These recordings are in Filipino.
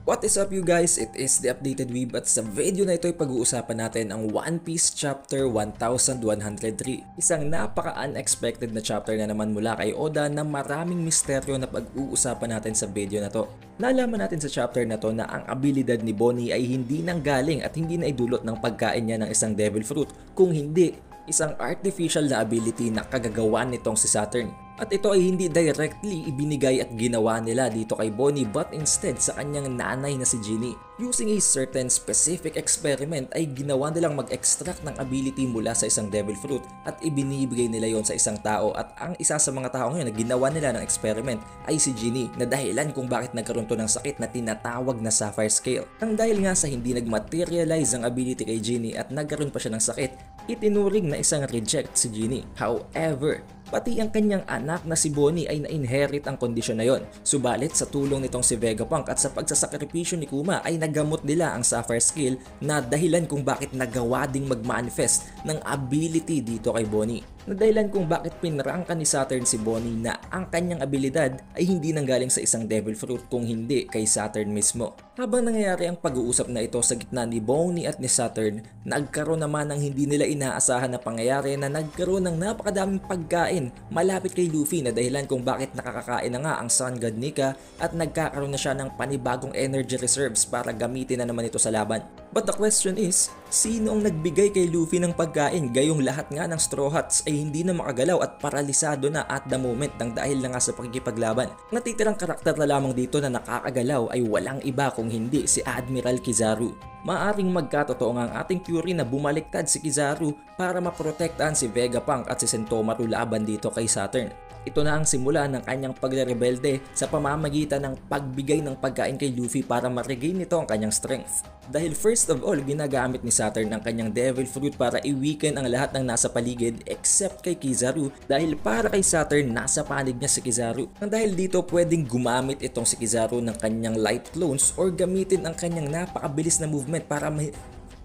What is up you guys? It is the Updated Weeb at sa video na ito ay pag-uusapan natin ang One Piece Chapter 1103. Isang napaka-unexpected na chapter na naman mula kay Oda na maraming misteryo na pag-uusapan natin sa video na to. Nalaman natin sa chapter na to na ang abilidad ni Bonnie ay hindi nanggaling at hindi na idulot ng pagkain niya ng isang devil fruit, kung hindi isang artificial na ability na kagagawan nitong si Saturn. At ito ay hindi directly ibinigay at ginawa nila dito kay Bonnie but instead sa kanyang nanay na si Ginny. Using a certain specific experiment ay ginawa nilang mag-extract ng ability mula sa isang devil fruit at ibinibigay nila yon sa isang tao, at ang isa sa mga tao ngayon na ginawa nila ng experiment ay si Ginny, na dahilan kung bakit nagkaroon to ng sakit na tinatawag na Sapphire Scale. Nang dahil nga sa hindi nag-materialize ang ability kay Ginny at nagkaroon pa siya ng sakit, itinuring na isang reject si Ginny. However, pati ang kanyang anak na si Bonnie ay na-inherit ang kondisyon na yon. Subalit sa tulong nitong si Vegapunk at sa pagsasakripisyo ni Kuma ay nagamot nila ang Sapphire Scale na dahilan kung bakit nagawa ding mag-manifest ng ability dito kay Bonnie. Na dahilan kung bakit pinrangka ni Saturn si Bonnie na ang kanyang abilidad ay hindi nanggaling sa isang devil fruit kung hindi kay Saturn mismo. Habang nangyayari ang pag-uusap na ito sa gitna ni Bonnie at ni Saturn, nagkaroon naman ng hindi nila inaasahan na pangyayari na nagkaroon ng napakadaming pagkain malapit kay Luffy, na dahilan kung bakit nakakakain na nga ang Sun God Nika at nagkakaroon na siya ng panibagong energy reserves para gamitin na naman ito sa laban. But the question is, sino ang nagbigay kay Luffy ng pagkain gayong lahat nga ng Straw Hats ay hindi na makagalaw at paralisado na at the moment ng dahil na nga sa pakikipaglaban? Natitirang karakter na lamang dito na nakakagalaw ay walang iba kung hindi si Admiral Kizaru. Maaring magkatotoo ang ating theory na bumaliktad si Kizaru para maprotektahan si Vegapunk at si Sentomaru laban dito kay Saturn. Ito na ang simula ng kanyang pagre-rebelde sa pamamagitan ng pagbigay ng pagkain kay Luffy para ma-regain nito ang kanyang strength. Dahil first of all, ginagamit ni Saturn ang kanyang devil fruit para i-weaken ang lahat ng nasa paligid except kay Kizaru, dahil para kay Saturn nasa panig niya si Kizaru. Nang dahil dito pwedeng gumamit itong si Kizaru ng kanyang light clones or gamitin ang kanyang napakabilis na movement para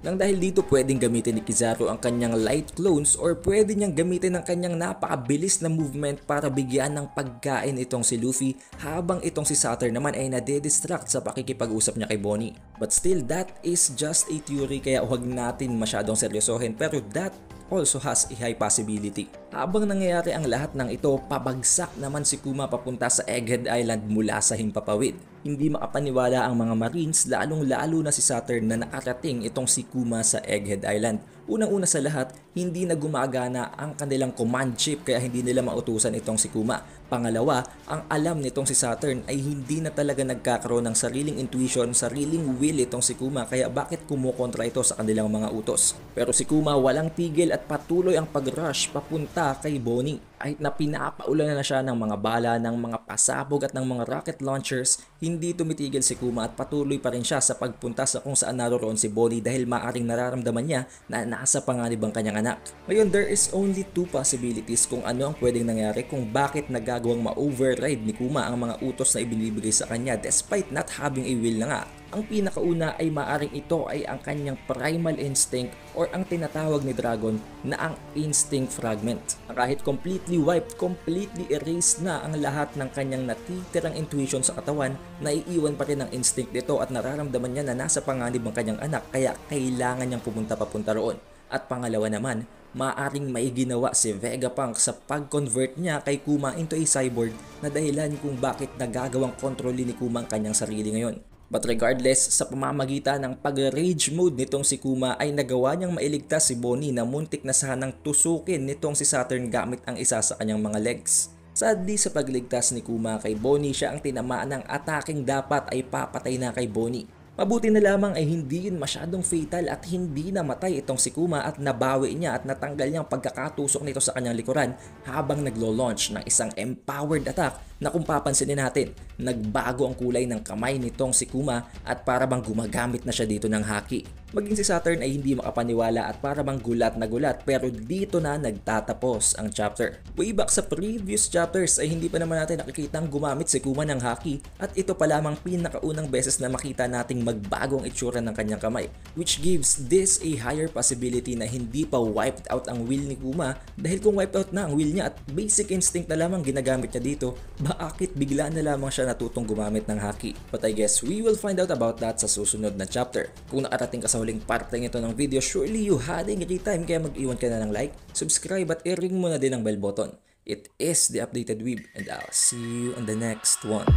Nang dahil dito pwedeng gamitin ni Kizaru ang kanyang light clones or pwede niyang gamitin ang kanyang napakabilis na movement para bigyan ng pagkain itong si Luffy, habang itong si Saturn naman ay nade-distract sa pakikipag-usap niya kay Bonnie. But still, that is just a theory kaya huwag natin masyadong seryosohin, pero that also has a high possibility. Habang nangyayari ang lahat ng ito, pabagsak naman si Kuma papunta sa Egghead Island mula sa himpapawid. Hindi makapaniwala ang mga Marines, lalong-lalo na si Saturn, na nakarating itong si Kuma sa Egghead Island. Unang-una sa lahat, hindi na gumagana ang kanilang command chip kaya hindi nila mautusan itong si Kuma. Pangalawa, ang alam nitong si Saturn ay hindi na talaga nagkakaroon ng sariling intuition, sariling will itong si Kuma, kaya bakit kumukontra ito sa kanilang mga utos. Pero si Kuma walang tigil at patuloy ang pag-rush papunta kay Bonnie. Kahit na pinapaulan na siya ng mga bala, ng mga pasabog at ng mga rocket launchers, hindi tumitigil si Kuma at patuloy pa rin siya sa pagpunta sa kung saan naroon si Bonnie, dahil maaring nararamdaman niya na nasa panganib ang kanyang anak. Ngayon, there is only two possibilities kung ano ang pwedeng nangyari kung bakit nagagawang ma-override ni Kuma ang mga utos na ibinibigay sa kanya despite not having a will na nga. Ang pinakauna ay maaring ito ay ang kanyang primal instinct or ang tinatawag ni Dragon na ang instinct fragment. Kahit completely wiped, completely erased na ang lahat ng kanyang natitirang intuition sa katawan, naiiwan pa rin ang instinct nito at nararamdaman niya na nasa panganib ang kanyang anak, kaya kailangan niyang pumunta papunta roon. At pangalawa naman, maaring may ginawa si Vegapunk sa pag-convert niya kay Kuma into a cyborg na dahilan kung bakit nagagawang kontrolin ni Kuma ang kanyang sarili ngayon. But regardless, sa pamamagitan ng pag-rage mode nitong si Kuma ay nagawa niyang mailigtas si Bonnie na muntik na sanang tusukin nitong si Saturn gamit ang isa sa kanyang mga legs. Sadly, sa pagligtas ni Kuma kay Bonnie, siya ang tinamaan ng ataking dapat ay papatay na kay Bonnie. Mabuti na lamang ay hindi yun masyadong fatal at hindi namatay itong si Kuma at nabawi niya at natanggal niyang pagkakatusok nito sa kanyang likuran habang naglo-launch ng isang empowered attack na kung papansinin natin, nagbago ang kulay ng kamay nitong si Kuma at para bang gumagamit na siya dito ng haki. Maging si Saturn ay hindi makapaniwala at para bang gulat na gulat, pero dito na nagtatapos ang chapter. Way back sa previous chapters ay hindi pa naman natin nakikitang gumamit si Kuma ng haki at ito pa lamang pinakaunang beses na makita nating magbago ang itsura ng kanyang kamay, which gives this a higher possibility na hindi pa wiped out ang will ni Kuma, dahil kung wiped out na ang will niya at basic instinct na lamang ginagamit niya dito, bakit bigla na lamang siya natutong gumamit ng haki? But I guess we will find out about that sa susunod na chapter. Kung nakarating ka sa huling parteng ito ng video, surely you had a great time, kaya mag-iwan ka na ng like, subscribe at i-ring mo na din ang bell button. It is the Updated Weeb, and I'll see you on the next one.